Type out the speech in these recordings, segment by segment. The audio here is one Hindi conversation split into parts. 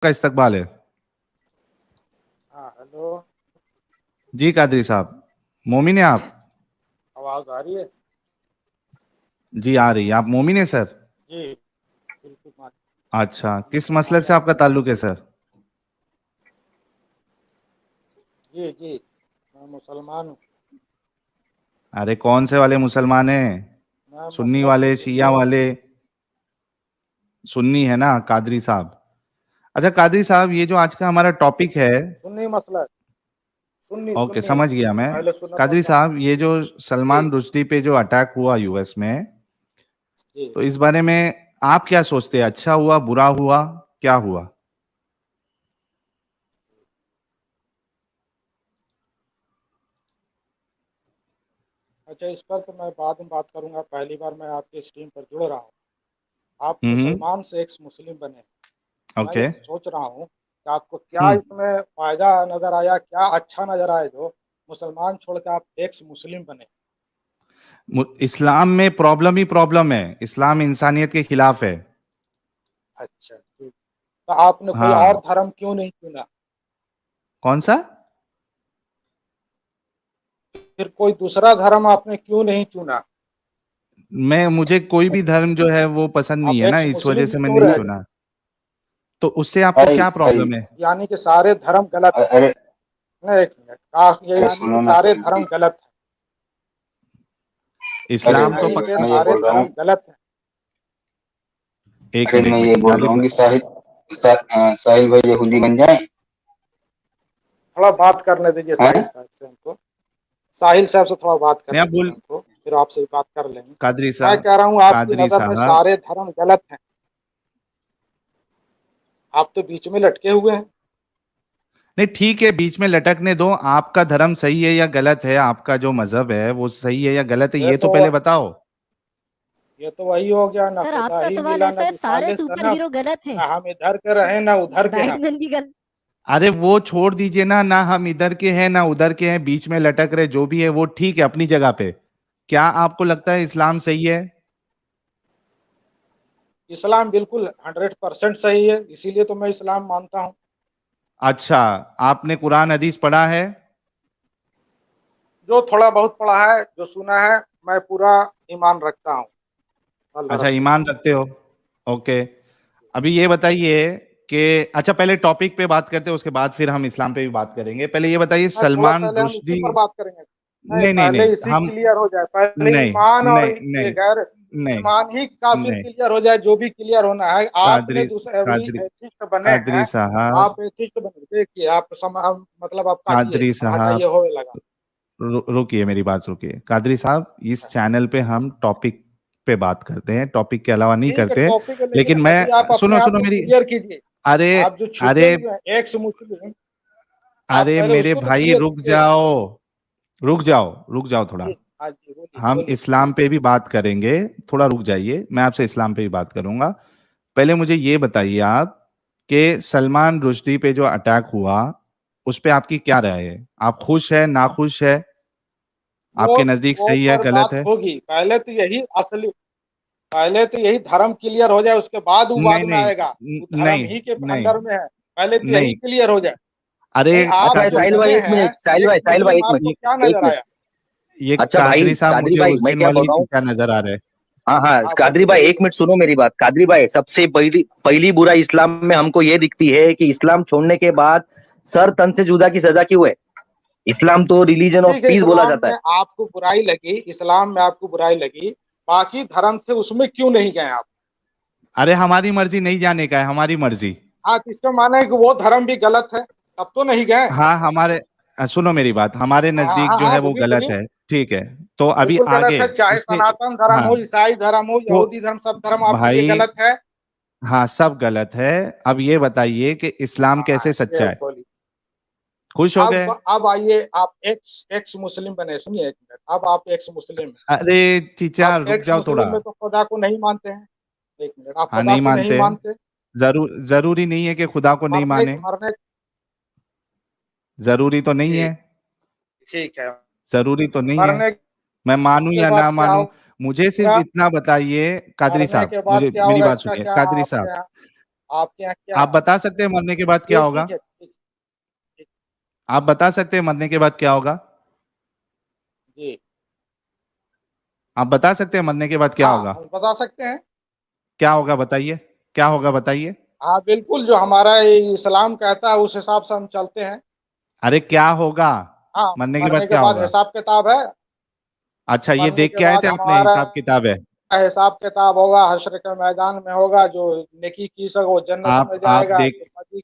का इस्तकबाल है। हाँ हेलो। जी कादरी साहब, मोमिन है आप? आवाज आ रही है? जी आ रही है। आप मोमिन है सर? जी बिल्कुल अच्छा, किस मुसलमान मसलक से है। आपका ताल्लुक है सर? जी जी मैं मुसलमान हूँ। अरे कौन से वाले मुसलमान हैं? मैं सुन्नी मसलक वाले, सुन्नी शिया हूँ। वाले? सुन्नी है ना कादरी साहब? अच्छा कादरी साहब, ये जो आज का हमारा टॉपिक है। सुन्नी मसलक, सुन्नी ओके, सुन्नी समझ गया मैं। अहले सुन्नत वल कादरी जमात। साहब, ये जो जी सलमान रुश्दी पे जो अटैक हुआ यूएस में, जी। तो इस बारे में आप क्या सोचते हैं? अच्छा हुआ, बुरा हुआ, क्या हुआ? अच्छा, इस पर तो मैं बाद में बात करूंगा। पहली बार मैं आपके स्ट्रीम पर जुड़ रहा हूँ। आप हम्म। मुसलमान से एक्स मुस्लिम बने। मैं ओके। ये सोच रहा हूँ कि आपको क्या इसमें फायदा नजर आया, क्या अच्छा नजर आया जो मुसलमान छोड़ के आप एक्स मुस्लिम बने। इस्लाम में प्रॉब्लम ही प्रॉब्लम है। इस्लाम इंसानियत के खिलाफ है। अच्छा ठीक। तो आपने कोई और हाँ। धर्म क्यों नहीं चुना? कौन सा? फिर कोई दूसरा धर्म आपने क्यों नहीं चुना? मुझे कोई भी धर्म जो है वो पसंद नहीं आप है ना, एक्स इस वजह मुस्लिम से मैं क्यों नहीं रह गए? चुना। तो उससे आपको भाई क्या भाई प्रॉब्लम है? यानी कि सारे धर्म गलत अरे है। नहीं, एक मिनट, ये अरे यानी कि सुनो ना सारे पहले। धर्म गलत है। अरे इस्लाम तो भाई यानी कि पक्का। मैं ये सारे बोल रहा हूँ। धर्म गलत है। एक अरे मैं मिनट, ये बोल रहा तालिब हूँ कि भाई। साहिल भाई यहूदी बन जाए। थोड़ा बात करने दीजिए साहिल हैं? साहब से हमको। साहिल साहब से थोड़ा बात मैं करने आप दीजिए बोल हमको, फिर आपसे भी बात कर लेंगे। कादरी मैं साहब, कह रहा हूँ आपकी कादरी नजर में साहब। सारे धर्म गलत हैं। आप तो बीच में लटके हुए हैं। नहीं ठीक है, बीच में लटकने दो। आपका धर्म सही है या गलत है? आपका जो मजहब है वो सही है या गलत है, ये ये तो तो पहले बताओ। ये तो वही हो गया, ना सर खुदा आपका ही सवाल मिला, ना ऐसा है, सारे मिसाले सुपर सनम, हीरो गलत हैं। ना हम इधर के रहे ना उधर के हैं। बैटमैन भी गलत। अरे वो छोड़ दीजिए ना, ना हम इधर के हैं ना उधर के हैं, बीच में लटक रहे जो भी है वो ठीक है अपनी जगह पे। क्या आपको लगता है इस्लाम सही है? इस्लाम बिल्कुल 100% सही है, इसीलिए तो मैं इस्लाम मानता हूँ। अच्छा, आपने कुरान हदीस पढ़ा है? जो थोड़ा बहुत पढ़ा है, जो सुना है, मैं पूरा ईमान रखता हूँ अल्लाह अच्छा, रसूल ईमान पर। रखते हो। ओके। अभी ये बताइए कि अच्छा, पहले टॉपिक पे बात करते हैं, उसके बाद फिर हम इस्लाम पे भी बात करेंगे। पहले ये बताइए, मैं थोड़ा सलमान पहले हम इसी रुश्दी। पर बात करेंगे। नहीं, नहीं नहीं पहले नहीं, इसी हम क्लियर हो जाए, पहले नहीं ईमान और नहीं ये नहीं गैर नहीं ईमान ही काफिर नहीं। क्लियर हो जाए, जो भी क्लियर होना है। आपने कादरी दूसरे अभी कादरी एथिस्ट बने कादरी हैं। साहब, आप एथिस्ट बने, देखिए आप मतलब आप काटिए, कादरी अब हटाइए, साहब, होने लगा। रुकिए, मेरी बात रुकिए। कादरी साहब, इस चैनल पे हम टॉपिक पे बात करते हैं, टॉपिक के अलावा नहीं ठीक है, करते हैं। टॉपिक है, लेकिन लेकिन अभी आप मैं, अपने सुनो आप सुनो को मेरी। क्लियर कीजिए। अरे आप जो छुपे अरे हुए हैं एक्स मुस्लिम, आप अरे पहले मेरे उसको तो भाई क्लियर रुक कीजिए। जाओ, रुक जाओ, रुक जाओ थोड़ा। जी हाँ जी, बोलिए हम बोलिए। इस्लाम पे भी बात करेंगे। थोड़ा रुक जाइए, मैं आपसे इस्लाम पे भी बात करूंगा। पहले मुझे ये बताइए आप कि सलमान रुश्दी पे जो अटैक हुआ, उस पे आपकी क्या राय है? आप खुश है, नाखुश है? वो आपके नजदीक वो सही है, पर गलत बात है? होगी। पहले तो यही धर्म क्लियर हो जाए, उसके बाद वो नहीं बाद में नहीं आएगा। वो धर्म नहीं ही के नहीं अंदर में है। पहले तो यही नहीं। क्लियर हो जाए। अरे नहीं, आप अच्छा कादरी, जो साहिल भाई बने एक हैं मिनट, साहिल एक भाई, साहिल भाई मुस्लिम, एक मिनट, आपको क्या एक नजर मिनट। आया? ये अच्छा भाई कादरी साहब, कादरी मुझे भाई, उस मैं दिन क्या बोल वाली रहा हूँ। क्या नजर आ रहा है? हाँ हाँ, हाँ कादरी बोलिए भाई एक बोलिए। मिनट सुनो मेरी बात। कादरी भाई, सबसे पहली पहली बुरा इस्लाम में हमको ये दिखती है कि इस्लाम छोड़ने के बाद सर तन से जुदा की सजा क्यों है? इस्लाम तो रिलीजन ऑफ ठीक है, पीस बोला इस्लाम जाता में है। आपको बुराई लगी, इस्लाम में आपको बुराई लगी, बाकी धर्म थे उसमें क्यों नहीं गए आप? अरे हमारी मर्जी नहीं जाने का है, हमारी मर्जी। हाँ, तो इसका माना है कि वो धर्म भी गलत है, तब तो नहीं गए। हाँ हमारे, सुनो मेरी बात, हमारे हाँ नजदीक हाँ जो है हाँ, वो बोलिए गलत बोलिए। है। ठीक है, तो अभी बिल्कुल गलत आगे है, चाहे उसके। सनातन धर्म हाँ हो, ईसाई धर्म हो, तो यहूदी धर्म, सब धर्म आपके लिए भाई, गलत है। हाँ सब गलत है। अब ये बताइए कि इस्लाम हाँ कैसे ये सच्चा है? बोलिए। खुश हो गए? अब आइए, आप एक्स एक्स मुस्लिम बने, सुनिए एक मिनट। अब आप एक्स मुस्लिम हैं। अरे चीचा, आप रुक एक्स जाओ थोड़ा। मुस्लिम में तो खुदा को नहीं मानते हैं। एक मिनट, आप हाँ खुदा नहीं को नहीं मानते। मानते। जरूरी नहीं है कि खुदा को नहीं मरने माने। मरने जरूरी तो नहीं है। ठीक, ठीक है। जरूरी तो नहीं है। मरने मैं मानूं के या बाद ना क्या मानूं, मुझे सिर्फ होगा? इतना बताइए। कादरी मरने साहब, के बाद मुझे क्या मेरी होगा, बात इसका सुनिए क्या कादरी आपके साहब। यहाँ? आपके यहाँ क्या आप बता सकते हैं मरने के बाद क्या होगा? ठीक है, ठीक, आप बता सकते हैं मरने के बाद क्या होगा? जी आप बता सकते हैं मरने के बाद क्या हाँ, होगा? हम बता सकते हैं। क्या होगा बताइए? क्या होगा बताइए? हाँ बिल्कुल, जो हमारा ये इस्लाम कहता है उस हिसाब से हम चलते हैं। अरे क्या होगा? हाँ, मरने के मरने बाद के क्या बाद होगा? हिसाब किताब है। अच्छा, ये मरने देख के के आए बाद थे अपने हमारा हिसाब किताब है? हिसाब किताब होगा, हश्र के मैदान में होगा। जो नेकी की सके वो जन्नत में आप जाएगा, देख, जो बदी।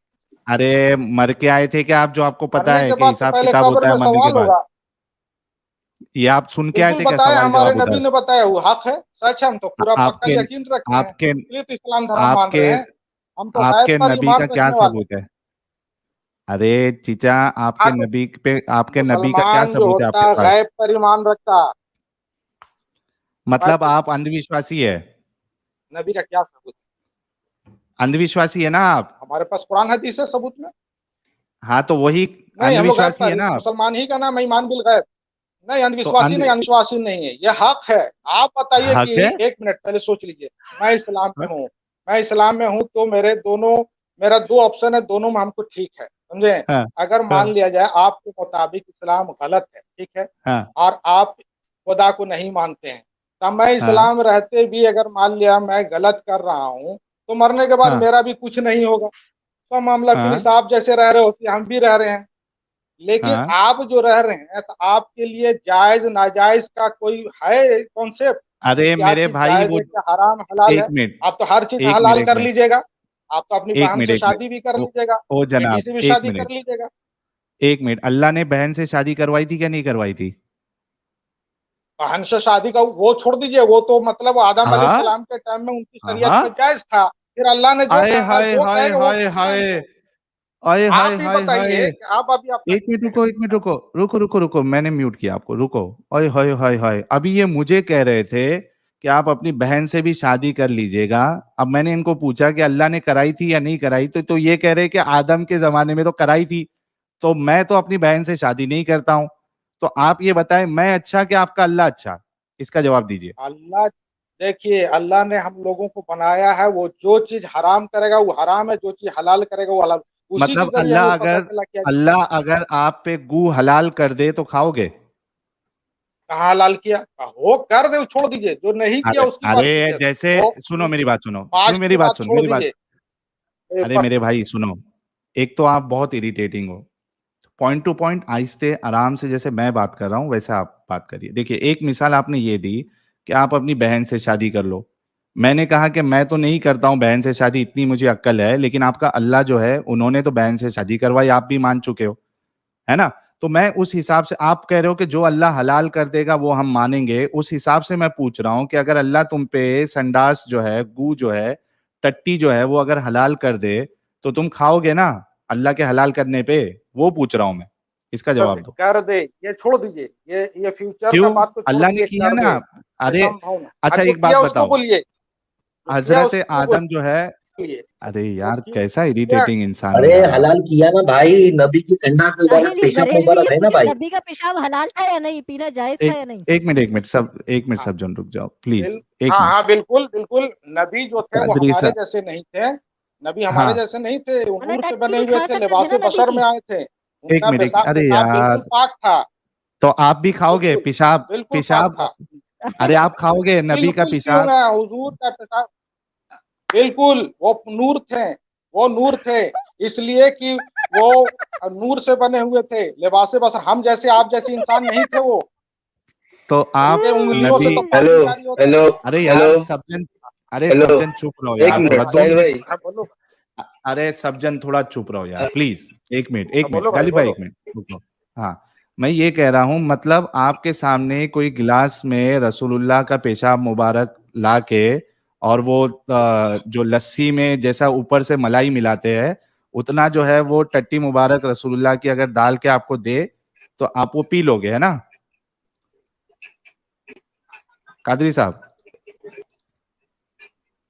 अरे मर के आए थे क्या आप, जो आपको पता मरने है के कि बाद तो हिसाब पहले किताब कब्र होता है में मरने के सवाल बाद? होगा। ये आप सुन के आए बिल्कुल थे क्या, बताया, सवाल हमारे जवाब नबी उधर? ने बताया, वो हक है, सच है, हम तो पूरा पक्का आपके यकीन रखते हैं, आपके इसलिए तो इस्लाम धर्म मान आपके रहे हैं। हम तो गैब आपके पर नबी ईमान का क्या रखने वाले हैं। सबूत है? अरे चीचा, आपके हाँ, तो नबी पे, आपके नबी का क्या मुसलमान जो सबूत है होता आपके है पास? गैब पर ईमान रखता है। मतलब हमारे आप अंधविश्वासी है? नबी का क्या सबूत है? अंधविश्वासी है ना आप? हमारे पास कुरान हदीस है सबूत में। हाँ तो वही नहीं, हम लोग गैब अंधविश्वासी है पर, ना आप? मुसलमान ही का नाम है ईमान बिल गैब। नहीं, तो अंधविश्वासी नहीं, अंधविश्वासी नहीं है, ये हक है। आप बताइए हक कि है। एक मिनट पहले सोच लीजिए। मैं इस्लाम में हाँ, हूँ, मैं इस्लाम में हूँ, तो मेरा दो ऑप्शन है, दोनों में हमको ठीक है, समझे। हाँ, अगर मान हाँ, लिया जाए आपके मुताबिक इस्लाम गलत है, ठीक है, हाँ, और आप खुदा को नहीं मानते हैं, तब मैं हाँ, इस्लाम रहते भी अगर मान लिया मैं गलत कर रहा हूँ, तो मरने के बाद हाँ, मेरा भी कुछ नहीं होगा। तो मामला हाँ, फिनिश, आप जैसे रह रहे हो हम भी रह रहे हैं। लेकिन हाँ। आप जो रह रहे हैं, तो आपके लिए जायज नाजायज का कोई है कॉन्सेप्ट? अरे क्या मेरे चीज भाई जायज वो, है, क्या हराम हलाल एक है? मिनट, आप तो हर चीज एक मिनट, हलाल एक कर मिनट, लीजिएगा। आप तो अपनी एक बहन मिनट, से एक मिनट। शादी भी कर ओ, लीजिएगा, ओ बेटी जनाब, से भी एक शादी कर मिनट, लीजिएगा। एक मिनट। अल्लाह ने बहन से शादी करवाई थी क्या नहीं करवाई थी? बहन से शादी का वो छोड़ दीजिए, वो तो मतलब आदम हाँ, अलैहिस्सलाम के टाइम में उनकी शरीयत में हाँ। जायज था। फिर अल्लाह ने जो आए कहा, हाय जो हाय कहेगा वो हाय करना है हाय, हमको। आए हाय आप ही हाय बताइए हाय। कि आप अभी अपना एक मिनट रुको, एक मिनट रुको, रुको रुको रुको, मैंने म्यूट किया आपको, रुको। ओए हाय हाय हाय, अभी ये मुझे कह रहे थे कि आप अपनी बहन से भी शादी कर लीजिएगा। अब मैंने इनको पूछा कि अल्लाह ने कराई थी या नहीं कराई, तो ये कह रहे कि आदम के जमाने में तो कराई थी, तो मैं तो अपनी बहन से शादी नहीं करता हूं। तो आप ये बताएं, मैं अच्छा कि आपका अल्लाह अच्छा? इसका जवाब दीजिए। अल्लाह, देखिए अल्लाह ने हम लोगों को बनाया है, वो जो चीज हराम करेगा वो हराम है, जो चीज हलाल करेगा वो हलाल। उसी के मतलब जरिए हमें पता चला कि अल्लाह अगर आप पे गू हलाल कर दे तो खाओगे? कहाँ हलाल किया, हो कर दे, छोड़ दीजिए, जो नहीं किया अरे उसकी बात अरे, कीजिए। जैसे, वो सुनो मेरी बात, सुनो सुनो पास्ट मेरी की बात, बात सुन छोड़ मेरी बात। दीजिए। अरे मेरे भाई सुनो, एक तो आप बहुत इरिटेटिंग हो। पॉइंट टू पॉइंट आहिस्ते आराम से, जैसे मैं बात कर रहा हूं वैसे आप बात करिए। देखिए, एक मिसाल आपने ये दी कि आप अपनी बहन से शादी कर लो। मैंने कहा कि मैं तो नहीं करता हूं बहन से शादी, इतनी मुझे अक्ल है, लेकिन आपका अल्लाह जो है उन्होंने तो बहन से शादी करवाई, आप भी मान चुके हो, है ना? तो मैं उस हिसाब से, आप कह रहे हो कि जो अल्लाह हलाल कर देगा वो हम मानेंगे, उस हिसाब से मैं पूछ रहा हूं कि अगर अल्लाह तुम पे संडास जो है, गू जो है, टट्टी जो है, वो अगर हलाल कर दे, तो तुम खाओगे ना अल्लाह के हलाल करने पे? वो पूछ रहा हूं मैं, इसका जवाब दो। कर दे, ये छोड़ दीजिए, ये फ्यूचर का क्यों? बात को छोड़ अल्लाह ने दीजिए, किया कर दे, ना। ये अरे संभव नहीं। अच्छा, और जो एक बात किया उसको बताओ, बोलिए, जो किया हजरत उसको आदम जो है, बोलिए। अरे जो यार कैसा किया, इरिटेटिंग इंसान हो अरे यार आप। हलाल किया ना भाई, नबी की संडास मुबारक, साहिल, पेशाब बरेलवी मुबारक ये है ना पूछे भाई। नबी का पेशाब हलाल था या नहीं, पीना जायज था एक या नहीं? एक मिनट सब, एक मिनट हाँ, सब जन रुक जाओ प्लीज, बिल एक हाँ मिनट। हाँ, बिल्कुल बिल्कुल। नबी जो थे वो कादरी हमारे साहब, जैसे नहीं थे। नबी हमारे हाँ, जैसे नहीं थे, वो मतलब नूर से टट्टी बने भी हुए खा थे, सकते थे लिबासे ना नबी बशर की? में आए थे। एक उनका मिनट, अरे पेशाब बिल्कुल यार, पाक था। तो आप भी खाओगे बिल्कुल, पेशाब? बिल्कुल पाक पेशाब, था। अरे आप खाओगे नबी का बिल्कुल पेशाब? पीऊंगा, हुजूर का पेशाब। बिल्कुल, वो नूर थे, वो नूर थे, इसलिए कि वो नूर से बने हुए थे, लिबासे बशर। हम जैसे आप जैसे इंसान नहीं थे वो। तो आप उनके उंगलियों से नबी, तो हेलो, पानी जारी होता हेलो, था। अरे हेलो, यार सज्जन, अरे हेलो, सज्जन चुप रहो एक यार थोड़ा, मिनट दो साहिल मिनट भाई। हाँ बोलो, अरे सज्जन थोड़ा चुप रहो यार प्लीज, एक मिनट, एक मिनट बोलो भाई गालिब भाई, बोलो। एक मिनट रुको। हाँ, मैं ये कह रहा हूँ, मतलब आपके सामने कोई गिलास में रसूलुल्लाह का पेशाब मुबारक ला के, और वो जो लस्सी में जैसा ऊपर से मलाई मिलाते हैं, उतना जो है वो टट्टी मुबारक रसूलुल्लाह की अगर डाल के आपको दे, तो आप वो पी लोगे, है ना कादरी साहब?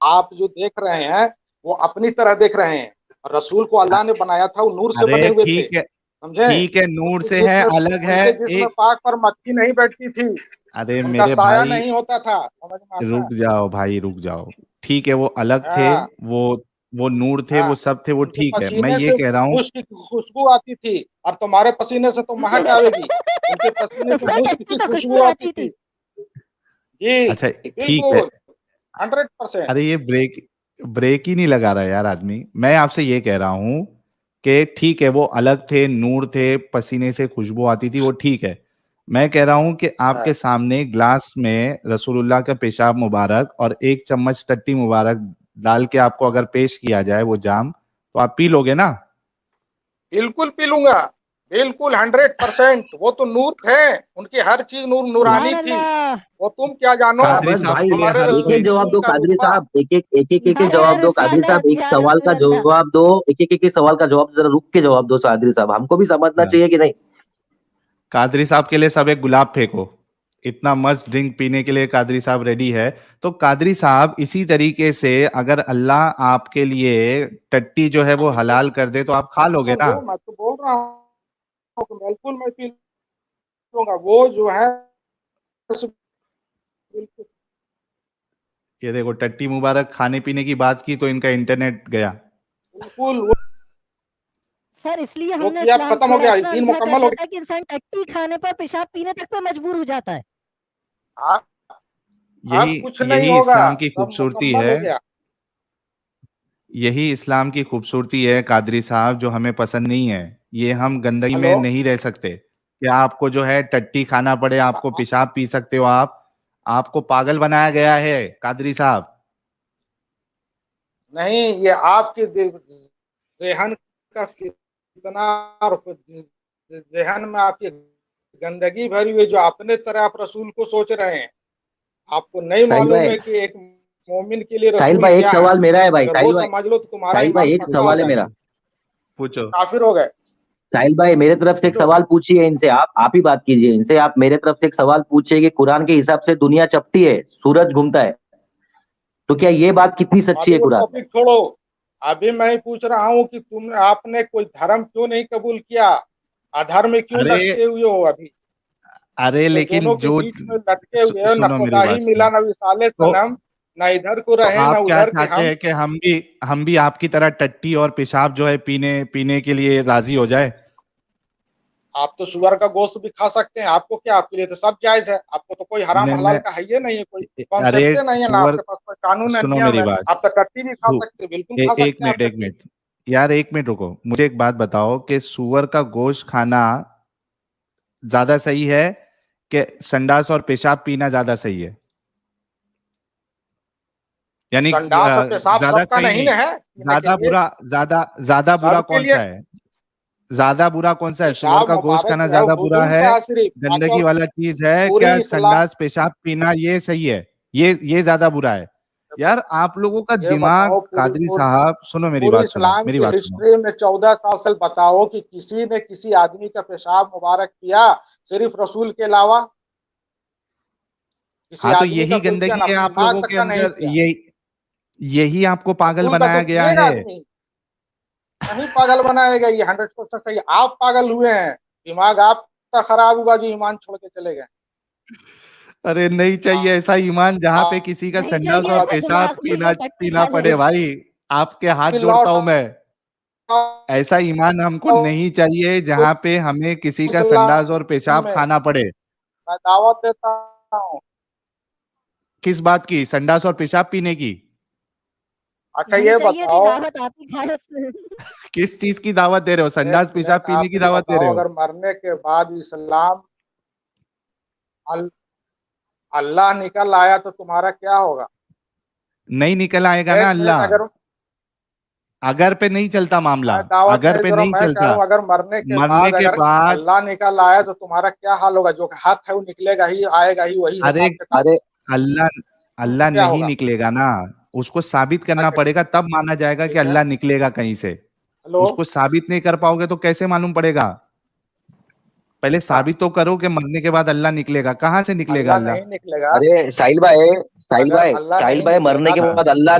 आप जो देख रहे हैं वो अपनी तरह देख रहे हैं। रसूल को अ- अल्लाह ने बनाया था, वो नूर से अरे बने हुए थे, ठीक है, समझे। ठीक है, नूर उनके से है, जिस्म अलग है। उनके जिस्म एक, पाक पर मक्खी नहीं बैठती थी, अरे उनका मेरे साया भाई नहीं होता था, समझ में आता है। रुक जाओ भाई, रुक जाओ। ठीक है, वो अलग थे, हाँ, वो वो नूर थे, हाँ, वो सब थे, वो उनके ठीक है। मैं पसीने ये से कह रहा हूँ मुश्क की खुशबू आती थी और तुम्हारे पसीने से तो महक आवेगी। उनके पसीने से तुम्हारे मुश्क टट्टी की से खुशबू आती थी। जी, अच्छा ठीक है। बिल्कुल, 100%। अरे ये ब्रेक ब्रेक ही नहीं लगा रहा यार आदमी। मैं आपसे ये कह रहा हूँ कि ठीक है वो अलग थे, नूर थे, पसीने से खुशबू आती थी, वो ठीक है। मैं कह रहा हूँ कि हाँ, आपके सामने ग्लास में रसूलुल्लाह का पेशाब मुबारक और 1 चम्मच टट्टी मुबारक डाल के आपको अगर पेश किया जाए वो जाम, तो आप पी लोगे ना? बिल्कुल पी लूँगा। बिल्कुल 100%। वो तो नूर थे, उनकी हर चीज़ सुभान नूरानी थी। अल्लाह। वो तुम क्या जानो, हाँ कादरी बस साहब भाई, के लिए हमारे हर एक एक कोई जवाब रसूल दो का कादरी रुतबा। साहब, एक या जवाब दो कादरी साहब, रिसालत एक या सवाल का रसूल अल्लाह। जवाब दो, एक सवाल का जवाब जरा रुक के जवाब दो कादरी साहब, हमको भी समझना हाँ, चाहिए कि नहीं। कादरी साहब के लिए सब एक गुलाब फेंको। इतना मस्त ड्रिंक पीने के लिए कादरी साहब रेडी है। तो कादरी साहब इसी तरीके से अगर अल्लाह आपके लिए टट्टी जो है हाँ, वो बिल्कुल हलाल कर दे तो आप खा लोगे ना? समझो, मैं तो बोल रहा हूँ कि बिल्कुल मैं पी लूँगा। वो जो है बिल्कुल ये देखो टट्टी मुबारक खाने पीने की बात की तो इनका इंटरनेट गया। बिल्कुल वो सर इसलिए जो हमने किया अब इस्लाम खत्म हो छोड़ा, गया, इतना दीन अंधा कर मुकम्मल हो देता है कि इंसान टट्टी खाने पर, पेशाब पीने तक पे मजबूर हो जाता है। गया। यही अब कुछ नहीं यही होगा, इस्लाम की सब खूबसूरती मुकम्मल है। हो गया। यही इस्लाम की खूबसूरती है कादरी साहब, जो हमें पसंद नहीं है। ये हम गंदगी में हेलो, नहीं रह सकते कि आपको जो है टट्टी खाना पड़े, आपको पेशाब पी सकते हो आप। आपको पागल बनाया गया है कादरी साहब। नहीं, ये आपके ज़हन का कितना ज़हन में आपकी गंदगी भरी हुई है, जो अपने तरह आप रसूल को सोच रहे हैं। आपको नहीं साहिल मालूम भाई, है कि एक मोमिन के लिए साहिल रसूल भाई एक क्या है। सवाल मेरा है भाई, अगर वो समझ लो तो तुम्हारा साहिल भाई ईमान एक पक्का हो सवाल है जाएगा। मेरा। पूछो। तो काफिर हो गए। साहिल भाई मेरे तरफ से एक पूछो। सवाल पूछिए इनसे, आप ही बात कीजिए इनसे, आप मेरे तरफ से एक सवाल पूछिए कि कुरान के हिसाब से दुनिया चपटी है, सूरज घूमता है, तो क्या ये बात कितनी सच्ची अभी है वो कुरान में? टॉपिक छोड़ो। अभी मैं ही पूछ रहा हूँ कि तुमने आपने कोई धर्म क्यों नहीं कबूल किया, अधर्म में क्यों अरे लटके हुए हो अभी, अरे जो लेकिन दोनों के जो बीच में लटके हुए हो। न सुनो मेरी खुदा ही बात मिला सुनो। न विसाले तो सनम, न इधर को तो रहे न आप क्या उधर के चाहते हम। हैं कि हम भी आपकी तरह टट्टी और पेशाब जो है पीने पीने के लिए राजी हो जाए? आप तो सुअर का गोश्त भी खा सकते हैं, आपको क्या, आपके लिए तो सब जायज है। आपको तो कोई हराम मैं हलाल मैं का है ये नहीं है, कोई अरे कॉन्सेप्ट नहीं है ना, सुअर आपके पास कोई कानून है, सुनो नियम मेरी है। बात। आप तो टट्टी भी खा सु, सकते हैं, बिल्कुल ए, खा एक सकते हैं आप मिनट एक टट्टी। मिनट यार, एक मिनट रुको। मुझे एक बात बताओ कि सुअर का गोश्त खाना ज्यादा सही है कि संडास और पेशाब पीना ज्यादा सही है? यानी संडास और पेशाब ज्यादा सबका सही नहीं नहीं, ना है पीने के ज्यादा लिए, बुरा, ज्यादा बुरा सबके कौन लिए। सा है? ज्यादा बुरा कौन सा है? सुअर पेशाब का गोश्त मुबारक खाना जो है ज्यादा बुरा हुजूम है? का है सिर्फ, बाकी गंदगी और वाला चीज है पूरी क्या? इस्लाम। संडास पेशाब पीना ये सही है? ये ज्यादा बुरा है? यार आप लोगों का ये दिमाग, बताओ, पूरी कादरी पूरी साहब सुनो मेरी पूरी बात सुनो, इस्लाम मेरी की बात सुनो। हिस्ट्री में 14 साल से बताओ कि किसी ने किसी आदमी का पेशाब मुबारक किया, सिर्फ रसूल के अलावा किसी हाँ तो आदमी का यही कोई किया ना, गंदगी है अपनी आप माँ लोगों तक के का नहीं अंदर, किया। यही आपको पागल रसूल का तो बनाया गया पिएगा है। आदमी, नहीं पागल बनाएगा। ये 100% सही। आप पागल हुए हैं, दिमाग आपका खराब हुआ जो ईमान छोड़ के चले गए। अरे नहीं चाहिए ऐसा ईमान जहां पे आप किसी का नहीं संडास चाहिए और ऐसा पेशाब दिमाग भी पीना जो टट्टी पीना खा ले। पड़े भाई। आपके हाथ भी जोड़ता लौट हूं मैं। आओ ऐसा ईमान हमको नहीं चाहिए जहां पे हमें किसी का संडास और इस्लाम पेशाब में। खाना पड़े। मैं दावत देता हूँ। किस बात की? संडास और पेशाब पीने की? अच्छा नहीं ये चाहिए थी बताओ, दावत, आप ही खाए उसमें। किस चीज की दावत दे रहे हो? एक संडास पेशाब मिनट पीने आप की मुझे दावत दे रहे बताओ, हो? अगर मरने के बाद इस्लाम अल, अल्लाह निकल आया तो तुम्हारा क्या होगा? नहीं निकल आएगा ना एक मिनट, अल्लाह। अगर अगर पे नहीं चलता मामला, मैं दावत अगर नहीं पे दे रहा हूँ, नहीं मैं कह रहा चलता। हूँ अगर मरने के मरने बाद के अगर बाद अल्लाह निकल आया तो तुम्हारा क्या हाल होगा? जो हक है वो निकलेगा ही, आएगा ही, वही अरे हिसाब किताब अरे अल्लाह अल्लाह क्या नहीं होगा? निकलेगा ना। उसको साबित करना अच्छा पड़ेगा तब माना जाएगा कि ठीक है। अल्लाह निकलेगा कहीं से। हेलो। उसको साबित नहीं कर पाओगे तो कैसे मालूम पड़ेगा? पहले अच्छा, साबित तो करो कि मरने के बाद अल्लाह निकलेगा। कहाँ से निकलेगा अल्लाह अल्लाह? नहीं निकलेगा। अरे साहिल भाई, साहिल अगर भाई, अल्लाह साहिल नहीं भाई, मरने निकलेगा के तो हाँ, बाद अल्लाह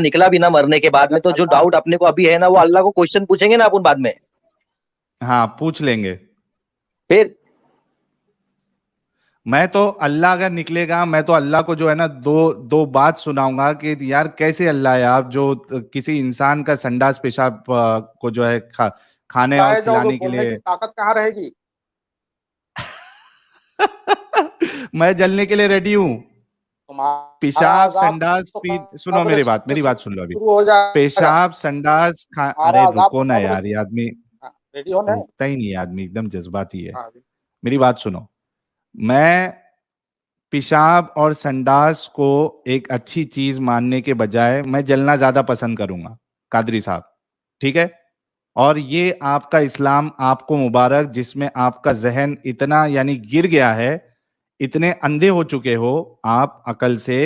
निकला भी ना मरने के बाद अगर में, तो जो अल्लाह डाउट अपने को अभी है ना, वो अल्लाह को क्वेश्चन पूछेंगे ना अपन बाद में। हाँ पूछ लेंगे। फिर मैं तो अल्लाह अगर निकलेगा, मैं तो अल्लाह को जो है ना दो बात सुनाऊंगा कि यार कैसे अल्लाह है आप, जो किसी इंसान का संडास पेशाब को जो है खाने और लाए जाओगे, खिलाने के बोलने लिए। की ताकत कहाँ रहेगी? मैं जलने के लिए रेडी हूं। तुम्हारा पेशाब अजाब संडास तो पी, सुनो कब्र मेरी से बात सुन लो अभी। शुरू हो जाएगा। पेशाब संडास तुम्हारा अरे अजाब रुको तो ना कब्र यार, ये आदमी रेडी होने। रुकता ही नहीं है, आदमी एकदम जज्बाती है। हाँ, मेरी बात सुनो। मैं पेशाब और संडास को एक अच्छी चीज मानने के बजाय मैं जलना ज्यादा पसंद करूंगा, कादरी साहब, ठीक है? और ये आपका इस्लाम आपको मुबारक, जिसमें आपका जहन इतना यानी गिर गया है, इतने अंधे हो चुके हो आप अकल से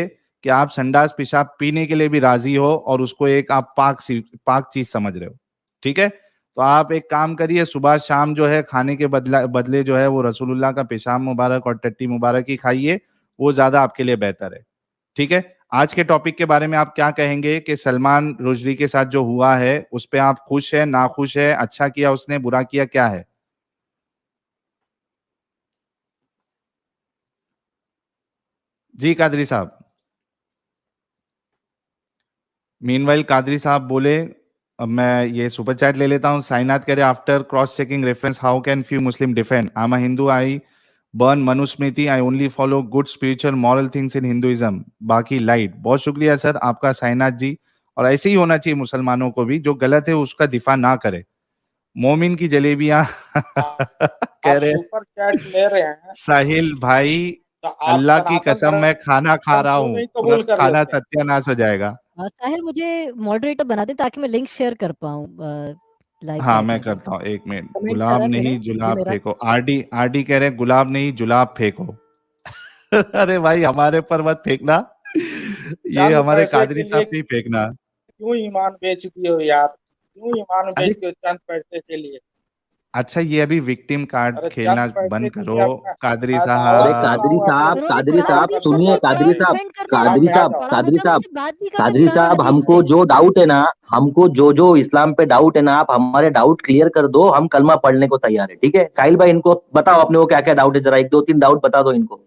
कि आप संडास पेशाब पीने के लिए भी राजी हो और उसको एक आप पाक चीज समझ रहे हो, ठीक है? तो आप एक काम करिए, सुबह शाम जो है खाने के बदले जो है वो रसूलुल्लाह का पेशाब मुबारक और टट्टी मुबारक ही खाइए, वो ज्यादा आपके लिए बेहतर है, ठीक है? आज के टॉपिक के बारे में आप क्या कहेंगे कि सलमान रुश्दी के साथ जो हुआ है उस पे आप खुश है, नाखुश है, अच्छा किया उसने, बुरा किया, क्या है? जी कादरी साहब। मीनवाइल कादरी साहब बोले, अब मैं ये सुपर चैट ले लेता हूं। साइनाथ कह रहे after cross checking reference how can few Muslim defend, I am a Hindu, I burn Manusmriti, I only follow good spiritual moral things in Hinduism, बाकी लाइट। बहुत शुक्रिया सर आपका साइनाथ जी। और ऐसे ही होना चाहिए मुसलमानों को भी, जो गलत है उसका दिफा ना करे। मोमिन की जलेबियां कह आप रहे सुपर चैट ले रहे हैं साहिल भाई, तो आप अल्लाह की सनातन कसम मैं खाना खा धर्म रहा क्यों हूँ, नहीं पूरा कबूल कर खाना लेते हैं? सत्यानाश हो जाएगा। साहिल मुझे मॉडरेटर बना दे ताकि मैं लिंक शेयर कर पाऊँ लाइव हाँ चैट मैं में। करता हूँ, एक मिनट। कमेंट करा गुलाब है मैंने नहीं ये जुलाब मेरा। फेंको, आरडी आरडी कह रहे गुलाब नहीं जुलाब फेंको। अरे भाई हमारे पर मत फेंकना, ये चंद हमारे पैसे के कादरी लिए साहब पे ही फेंकना। क्यों ईमान बेच दिए हो यार? क्यों ईमान अरे बेचते हो चंद पैसे के लिए? अच्छा, ये अभी विक्टिम कार्ड अरे खेलना चंद पैसे बंद के करो लिए अपना कादरी मैं दावा अरे साहब। करता हूँ अपने धर्म उन्होंने की कादरी कुरान साहब भी सनातन सुनिए, धर्म सपोर्ट की करा कादरी और लड़ाई। साहब, डिफेंड करने आप कादरी लगे। यहाँ साहब, जाओ। पढ़ा कादरी लिखा लोग साहब, सिर्फ बात भी करते कादरी कुरान साहब, हदीस हमको से। जो डाउट है ना, हमको जो जो इस्लाम पे डाउट है ना, आप हमारे डाउट क्लियर कर दो, हम कलमा पढ़ने को तैयार है, ठीक है? साहिल भाई इनको बताओ अपने को क्या क्या डाउट है, जरा एक दो तीन डाउट बता दो इनको।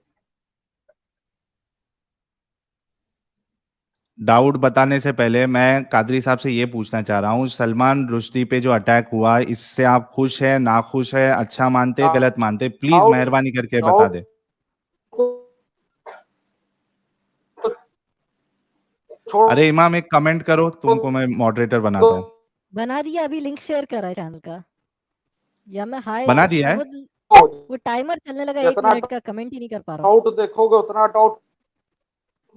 डाउट बताने से पहले मैं कादरी साहब से ये पूछना चाह रहा हूँ, सलमान रुश्दी पे जो अटैक हुआ इससे आप खुश है, नाखुश है, अच्छा मानते, गलत मानते? प्लीज डाउट मेहरबानी करके बता डाउट दे। छोड़ो, अरे इमाम एक कमेंट करो, तुमको मैं मॉडरेटर बनाता हूँ। बना दिया, अभी लिंक शेयर करा है चैनल का। या मैं हाय बना दिया है? वो टाइमर चलने लगा 1 जितना मिनट का, कमेंट ही नहीं कर पा रहा हूँ। डाउट देखोगे उतना डाउट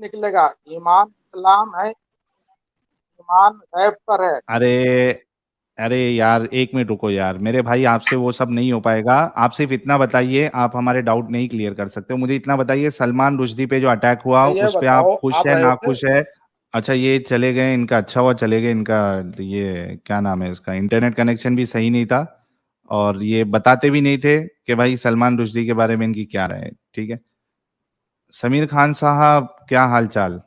निकलेगा। ईमान इस्लाम है, ईमान गैब पर है। अरे अरे यार एक मिनट रुको यार, मेरे भाई आपसे वो सब नहीं हो पाएगा। आप सिर्फ इतना बताइए, आप हमारे डाउट नहीं क्लियर कर सकते हो, मुझे इतना बताइए सलमान रुश्दी पे जो अटैक हुआ ये उस पे आप बताओ, खुश आप है, रहे थे? नाखुश है? अच्छा ये चले गए, इनका अच्छा हुआ चले गए, इनका ये क्या नाम है इसका, इंटरनेट कनेक्शन भी सही नहीं था और ये बताते भी नहीं थे कि भाई सलमान रुश्दी के बारे में इनकी क्या राय है, ठीक है? समीर खान साहब क्या हाल चाल?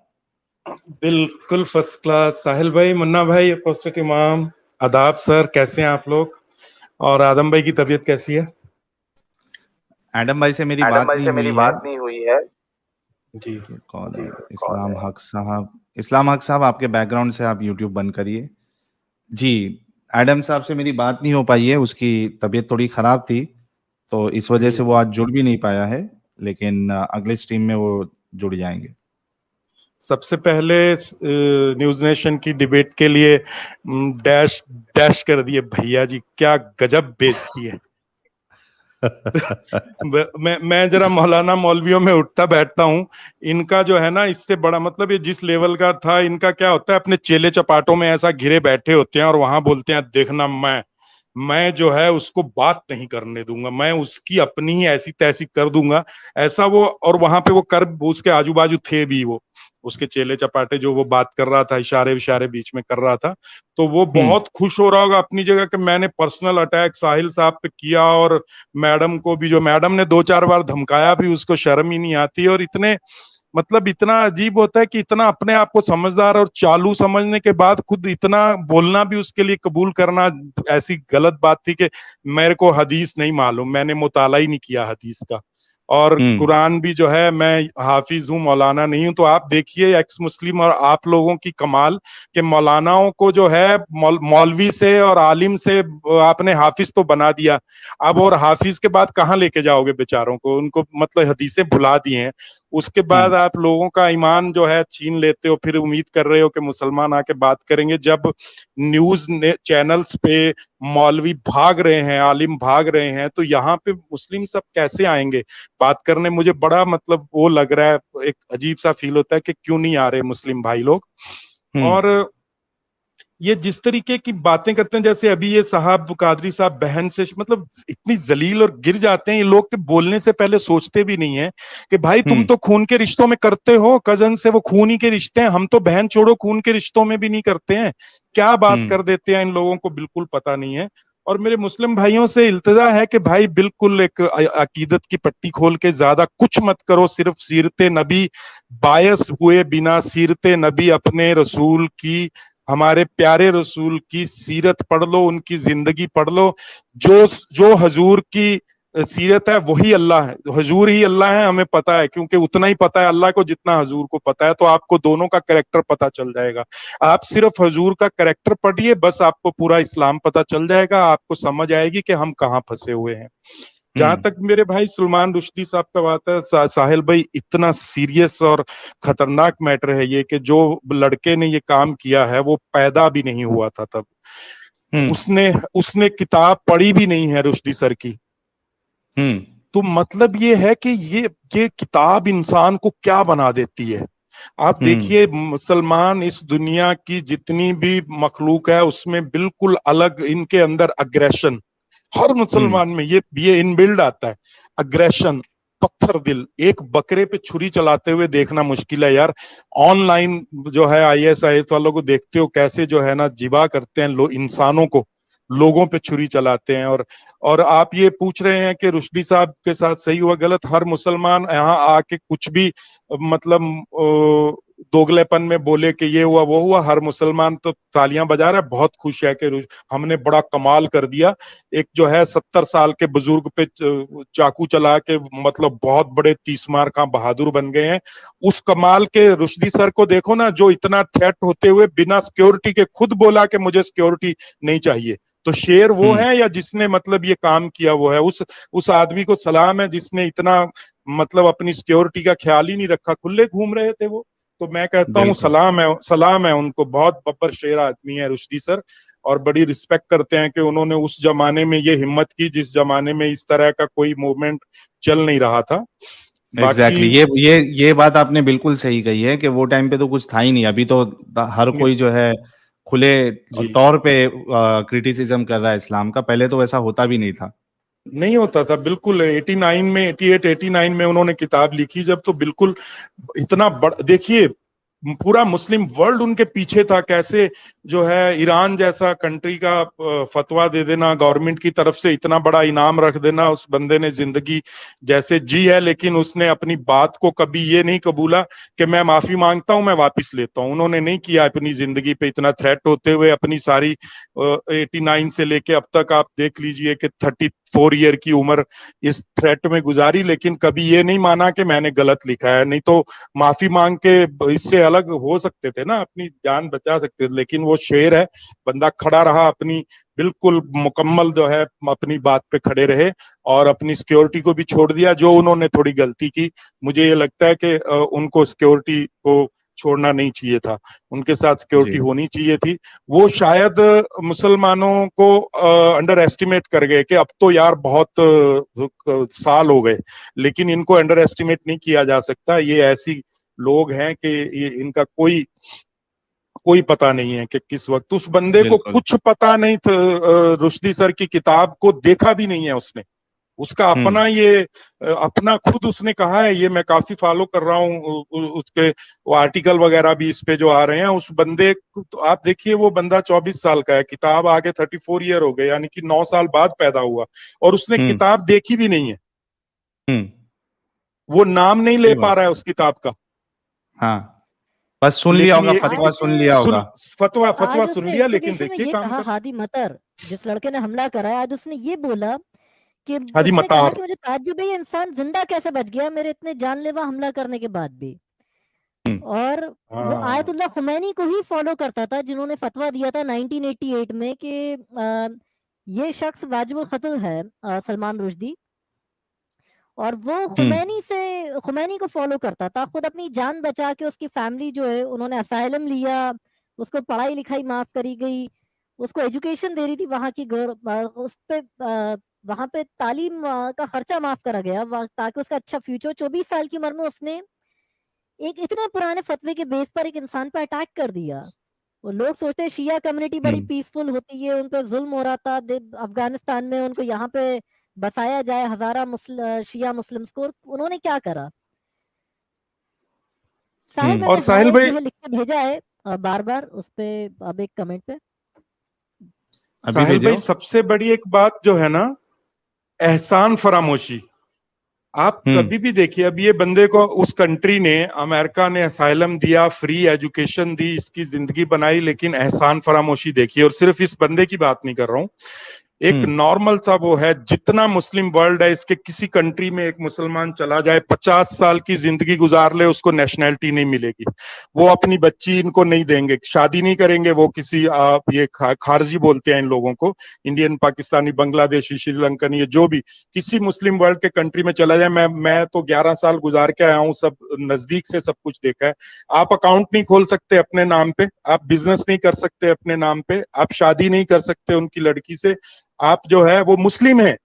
बिल्कुल फर्स्ट क्लास। साहिल भाई, मुन्ना भाई, अपोस्टेट इमाम, आदाब सर, कैसे हैं आप लोग? और आदम भाई की तबीयत कैसी है? एडम भाई से मेरी बात नहीं हुई है। जी कौन है? इस्लाम हक साहब, इस्लाम हक साहब आपके बैकग्राउंड से आप यूट्यूब बंद करिए। जी, एडम साहब से मेरी बात नहीं हो पाई है, उसकी तबीयत थोड़ी खराब थी तो इस वजह जी। से वो आज जुड़ भी नहीं पाया है, लेकिन अगले स्ट्रीम में वो जुड़ जाएंगे। सबसे पहले न्यूज नेशन की डिबेट के लिए डैश डैश कर दिए भैया जी, क्या गजब बेइज्जती है। मैं जरा मौलाना मौलवियों में उठता बैठता हूँ। इनका जो है ना, इससे बड़ा मतलब ये जिस लेवल का था, इनका क्या होता है, अपने चेले चपाटों में ऐसा घिरे बैठे होते हैं और वहां बोलते हैं देखना मैं जो है उसको बात नहीं करने दूंगा, मैं उसकी अपनी ही ऐसी तैसी कर दूंगा, ऐसा वो। और वहां पे वो कर, उसके आजू बाजू थे भी वो उसके चेले चपाटे, जो वो बात कर रहा था, इशारे विशारे बीच में कर रहा था, तो वो बहुत खुश हो रहा होगा अपनी जगह कि मैंने पर्सनल अटैक साहिल साहब पे किया, और मैडम को भी, जो मैडम ने 2-4 बार धमकाया भी, उसको शर्म ही नहीं आती। और इतने मतलब इतना अजीब होता है कि इतना अपने आप को समझदार और चालू समझने के बाद खुद इतना बोलना भी उसके लिए कबूल करना ऐसी गलत बात थी कि मेरे को हदीस नहीं मालूम, मैंने मुताला ही नहीं किया हदीस का। और कुरान भी जो है, मैं हाफिज हूँ, मौलाना नहीं हूं। तो आप देखिए एक्स मुस्लिम और आप लोगों की कमाल के मौलानाओं को जो है मौलवी से और आलिम से आपने हाफिज तो बना दिया। अब और हाफिज के बाद कहाँ लेके जाओगे बेचारों को? उनको मतलब हदीसें भुला दी हैं। उसके बाद आप लोगों का ईमान जो है छीन लेते हो, फिर उम्मीद कर रहे हो कि मुसलमान आके बात करेंगे। जब न्यूज चैनल्स पे मौलवी भाग रहे हैं, आलिम भाग रहे हैं, तो यहाँ पे मुस्लिम सब कैसे आएंगे बात करने? मुझे बड़ा मतलब वो लग रहा है, एक अजीब सा फील होता है कि क्यों नहीं आ रहे मुस्लिम भाई लोग। और ये जिस तरीके की बातें करते हैं, जैसे अभी ये साहब कादरी साहब बहन से मतलब इतनी जलील और गिर जाते हैं ये लोग कि बोलने से पहले सोचते भी नहीं है कि भाई तुम तो खून के रिश्तों में करते हो, कजन से वो खून ही के रिश्ते हैं, हम तो बहन छोड़ो खून के रिश्तों में भी नहीं करते हैं। क्या बात कर देते हैं, इन लोगों को बिल्कुल पता नहीं है। और मेरे मुस्लिम भाइयों से इल्तिजा है कि भाई बिल्कुल एक अकीदत की पट्टी खोल के ज्यादा कुछ मत करो, सिर्फ सीरते नबी बायस हुए बिना सीरते नबी अपने रसूल की, हमारे प्यारे रसूल की सीरत पढ़ लो, उनकी जिंदगी पढ़ लो। जो जो हजूर की सीरत है वही अल्लाह है, हजूर ही अल्लाह है, हमें पता है, क्योंकि उतना ही पता है अल्लाह को जितना हजूर को पता है। तो आपको दोनों का कैरेक्टर पता चल जाएगा। आप सिर्फ हजूर का कैरेक्टर पढ़िए, बस आपको पूरा इस्लाम पता चल जाएगा, आपको समझ आएगी कि हम कहाँ फंसे हुए हैं। जहां तक मेरे भाई सलमान रुश्दी साहब का बात है, साहिल भाई, इतना सीरियस और खतरनाक मैटर है ये कि जो लड़के ने ये काम किया है वो पैदा भी नहीं हुआ था तब। उसने किताब पढ़ी भी नहीं है रुश्दी सर की। तो मतलब ये है कि ये किताब इंसान को क्या बना देती है। आप देखिए मुसलमान इस दुनिया की जितनी भी मखलूक है उसमें बिल्कुल अलग, इनके अंदर अग्रेशन हर मुसलमान में ये इनबिल्ड आता है। अग्रेशन, पत्थर दिल। एक बकरे पे छुरी चलाते हुए देखना मुश्किल है यार। ऑनलाइन जो है ISIS वालों को देखते हो कैसे जो है ना जिबा करते हैं इंसानों को, लोगों पे छुरी चलाते हैं। और आप ये पूछ रहे हैं कि रुश्दी साहब के साथ सही हुआ गलत, हर मुसलमान यहाँ आके कुछ भी मतलब दोगलेपन में बोले कि ये हुआ वो हुआ, हर मुसलमान तो तालियां बजा रहा है, बहुत खुश है कि हमने बड़ा कमाल कर दिया। एक जो है 70 साल के बुजुर्ग पे चाकू चला के मतलब बहुत बड़े 30 मार का बहादुर बन गए हैं। उस कमाल के रुश्दी सर को देखो ना, जो इतना थ्रेट होते हुए बिना सिक्योरिटी के खुद बोला कि मुझे सिक्योरिटी नहीं चाहिए। तो शेर वो है या जिसने मतलब ये काम किया वो है? उस आदमी को सलाम है जिसने इतना मतलब अपनी सिक्योरिटी का ख्याल ही नहीं रखा, खुले घूम रहे थे वो। तो मैं कहता हूँ सलाम है उनको, बहुत बब्बर शेर आदमी है रुश्दी सर, और बड़ी रिस्पेक्ट करते हैं कि उन्होंने उस जमाने में ये हिम्मत की जिस जमाने में इस तरह का कोई मूवमेंट चल नहीं रहा था। एग्जैक्टली ये बात आपने बिल्कुल सही कही है कि वो टाइम पे तो कुछ था ही नहीं। अभी तो हर कोई जो है खुले तौर पे क्रिटिसिज्म कर रहा है इस्लाम का, पहले तो वैसा होता भी नहीं था। नहीं होता था बिल्कुल। 88-89 में उन्होंने किताब लिखी जब, तो बिल्कुल इतना बड़ा, देखिए पूरा मुस्लिम वर्ल्ड उनके पीछे था। कैसे जो है ईरान जैसा कंट्री का फतवा दे देना, गवर्नमेंट की तरफ से इतना बड़ा इनाम रख देना। उस बंदे ने जिंदगी जैसे जी है, लेकिन उसने अपनी बात को कभी ये नहीं कबूला कि मैं माफी मांगता हूं, मैं वापस लेता हूं। उन्होंने नहीं किया। अपनी जिंदगी पे इतना थ्रेट होते हुए अपनी सारी 89 से लेके अब तक आप देख लीजिए कि 34 ईयर की उम्र इस थ्रेट में गुजारी, लेकिन कभी ये नहीं माना कि मैंने गलत लिखा है। नहीं तो माफी मांग के इससे अलग हो सकते थे ना, अपनी जान बचा सकते थे। लेकिन वो शेर है, बंदा खड़ा रहा, अपनी बिल्कुल मुकम्मल जो है अपनी बात पे खड़े रहे और अपनी सिक्योरिटी को भी छोड़ दिया। जो उन्होंने थोड़ी गलती की, मुझे ये लगता है कि उनको सिक्योरिटी को छोड़ना नहीं चाहिए था, उनके साथ सिक्योरिटी होनी चाहिए थी। वो शायद मुसलमानों को अंडर एस्टिमेट कर गए कि अब तो यार बहुत साल हो गए, लेकिन इनको अंडर एस्टिमेट नहीं किया जा सकता। ये ऐसी लोग हैं कि इनका कोई पता नहीं है कि किस वक्त। उस बंदे को कुछ पता नहीं था, रुश्दी सर की किताब को देखा भी नहीं है उसने। उसका अपना खुद उसने कहा है, ये मैं काफी फॉलो कर रहा हूँ उसके वो आर्टिकल वगैरह भी इस पे जो आ रहे हैं। उस बंदे तो आप देखिए, वो बंदा 24 साल का है, किताब आगे 34 ईयर हो गए, यानी कि 9 साल बाद पैदा हुआ, और उसने किताब देखी भी नहीं है। वो नाम नहीं ले पा रहा है उस किताब का। हाँ, बस सुन लिया होगा, फतवा सुन लिया होगा, फतवा सुन लिया, लेकिन देखिए काम कहा हादी मतर जिस लड़के ने हमला कराया, आज उसने ये बोला कि हाजी उसने कहा मतार। कि मुझे ताज्जुब है ये इंसान जिंदा कैसे बच गया मेरे इतने जानलेवा हमला करने के बाद भी। और वो हाँ आयतुल्लाह खुमैनी को ही फॉलो करता था, जिन्होंने फतवा दिया था 1988 में कि ये शख्स वाजिबुल कत्ल है, सलमान रुश्दी। और वो खुमैनी को फॉलो करता था, खुद अपनी जान बचा के उसकी फैमिली जो है उन्होंने असाइलम लिया, उसको पढ़ाई लिखाई माफ करी गई, उसको एजुकेशन दे रही थी वहाँ की उस पे वहाँ पे तालीम का खर्चा माफ करा गया ताकि उसका अच्छा फ्यूचर। 24 साल की उम्र में उसने एक इतने पुराने फतवे के बेस पर एक इंसान पर अटैक कर दिया। वो लोग सोचते हैं शिया कम्युनिटी बड़ी पीसफुल होती है, उन पर जुल्म हो रहा था अफगानिस्तान में, उनको यहाँ पे बसाया जाए हजारा शिया मुस्लिम्स को। उन्होंने क्या करा? साहिल और मैंने साहिल हाय भाई, जो है लिख के भेजा है बार बार उस पे, अब एक कमेंट पे। अभी साहिल भाई भेजो। सबसे बड़ी एक बात जो है ना, एहसान फरामोशी। आप कभी भी देखिए, अब ये बंदे को उस कंट्री ने, अमेरिका ने असाइलम दिया, फ्री एजुकेशन दी, इसकी जिंदगी बनाई, लेकिन एहसान फरामोशी देखिए। और सिर्फ इस बंदे की बात नहीं कर रहा हूं, एक नॉर्मल सा वो है, जितना मुस्लिम वर्ल्ड है इसके किसी कंट्री में एक मुसलमान चला जाए 50 साल की जिंदगी गुजार ले, उसको नेशनैलिटी नहीं मिलेगी। वो अपनी बच्ची इनको नहीं देंगे, शादी नहीं करेंगे वो किसी ये खारजी बोलते हैं इन लोगों को, इंडियन, पाकिस्तानी, बांग्लादेशी, श्रीलंकन, ये जो भी किसी मुस्लिम वर्ल्ड के कंट्री में चला जाए। मैं तो 11 साल गुजार के आया हूँ, सब नजदीक से सब कुछ देखा है। आप अकाउंट नहीं खोल सकते अपने नाम पे, आप बिजनेस नहीं कर सकते अपने नाम पे, आप शादी नहीं कर सकते उनकी लड़की से, आप जो है वो मुस्लिम है,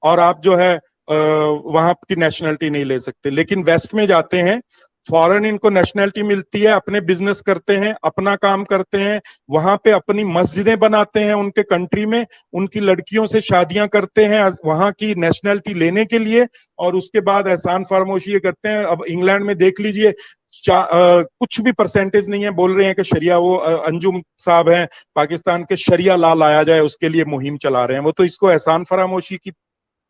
और आप जो है वहां की नेशनैलिटी नहीं ले सकते। लेकिन वेस्ट में जाते हैं, फॉरेन इनको नेशनैलिटी मिलती है, अपने बिजनेस करते हैं, अपना काम करते हैं, वहां पे अपनी मस्जिदें बनाते हैं उनके कंट्री में, उनकी लड़कियों से शादियां करते हैं वहां की नेशनैलिटी लेने के लिए, और उसके बाद एहसान फरामोशी ये करते हैं। अब इंग्लैंड में देख लीजिए, कुछ भी परसेंटेज नहीं है, बोल रहे हैं कि शरिया, वो अंजुम साहब हैं पाकिस्तान के, शरिया ला लाया जाए उसके लिए मुहिम चला रहे हैं। वो तो इसको एहसान फरामोशी की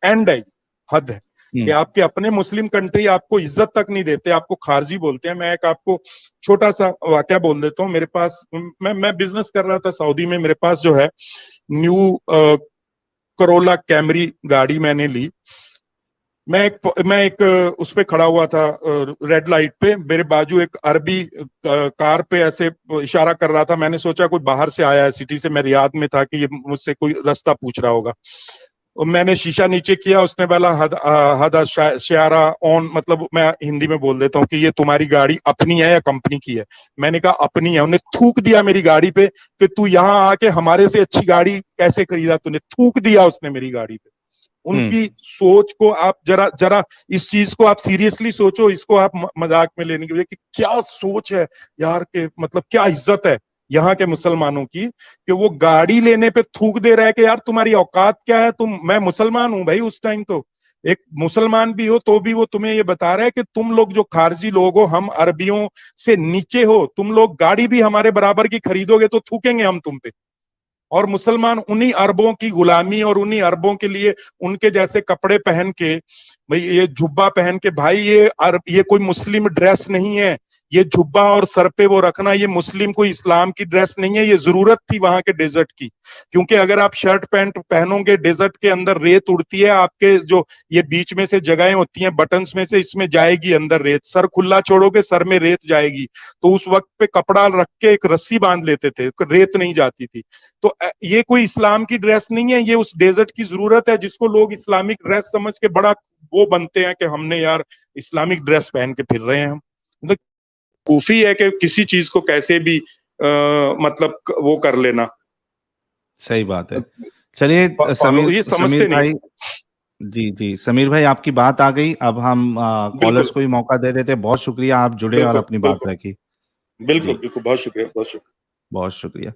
एंड है, हद है कि आपके अपने मुस्लिम कंट्री आपको इज्जत तक नहीं देते, आपको खारजी बोलते हैं। मैं एक आपको छोटा सा वाकया बोल देता हूँ। मेरे पास, मैं बिजनेस कर रहा था सऊदी में, मेरे पास जो है न्यू करोला कैमरी गाड़ी मैंने ली। मैं एक उस पे खड़ा हुआ था रेड लाइट पे, मेरे बाजू एक अरबी कार पे ऐसे इशारा कर रहा था। मैंने सोचा कोई बाहर से आया है सिटी से, मैं रियाद में था, कि ये मुझसे कोई रास्ता पूछ रहा होगा। और मैंने शीशा नीचे किया, उसने बोला हद शारा ऑन, मतलब मैं हिंदी में बोल देता हूँ कि ये तुम्हारी गाड़ी अपनी है या कंपनी की है? मैंने कहा अपनी है। उन्हें थूक दिया मेरी गाड़ी पे कि तू यहाँ आके हमारे से अच्छी गाड़ी कैसे खरीदा तूने, थूक दिया उसने मेरी गाड़ी पे। उनकी सोच को आप जरा इस चीज को आप सीरियसली सोचो, इसको आप मजाक में लेने के लिए कि क्या सोच है यार, के मतलब क्या इज्जत है यहाँ के मुसलमानों की, कि वो गाड़ी लेने पे थूक दे रहा है कि यार तुम्हारी औकात क्या है, मैं मुसलमान हूं भाई। उस टाइम तो एक मुसलमान भी हो तो भी वो तुम्हें ये बता रहा है कि तुम लोग जो खारजी लोग हो, हम अरबियों से नीचे हो, तुम लोग गाड़ी भी हमारे बराबर की खरीदोगे तो थूकेंगे हम तुम पे। और मुसलमान उन्हीं अरबों की गुलामी और उन्हीं अरबों के लिए उनके जैसे कपड़े पहन के, भाई ये जुब्बा पहन के, भाई ये कोई मुस्लिम ड्रेस नहीं है, ये जुब्बा और सर पे वो रखना, ये मुस्लिम कोई इस्लाम की ड्रेस नहीं है, ये जरूरत थी वहां के डेजर्ट की। क्योंकि अगर आप शर्ट पैंट पहनोगे, डेजर्ट के अंदर रेत उड़ती है, आपके जो ये बीच में से जगहें होती हैं बटन्स में से, इसमें जाएगी अंदर रेत, सर खुला छोड़ोगे सर में रेत जाएगी। तो उस वक्त पे कपड़ा रख के एक रस्सी बांध लेते थे, रेत नहीं जाती थी। तो ये कोई इस्लाम की ड्रेस नहीं है, ये उस डेजर्ट की जरूरत है, जिसको लोग इस्लामिक ड्रेस समझ के बड़ा वो बनते हैं कि हमने यार इस्लामिक ड्रेस पहन के फिर रहे हैं हम। मतलब कूफी है कि किसी चीज को कैसे भी मतलब वो कर लेना। सही बात है। चलिए ये समझते समीर भाई, नहीं। जी समीर भाई, आपकी बात आ गई। अब हम कॉलर्स को भी मौका दे देते। बहुत शुक्रिया, आप जुड़े और अपनी बात रखी। बिल्कुल, बहुत शुक्रिया, बहुत शुक्रिया। बहुत शुक्रिया।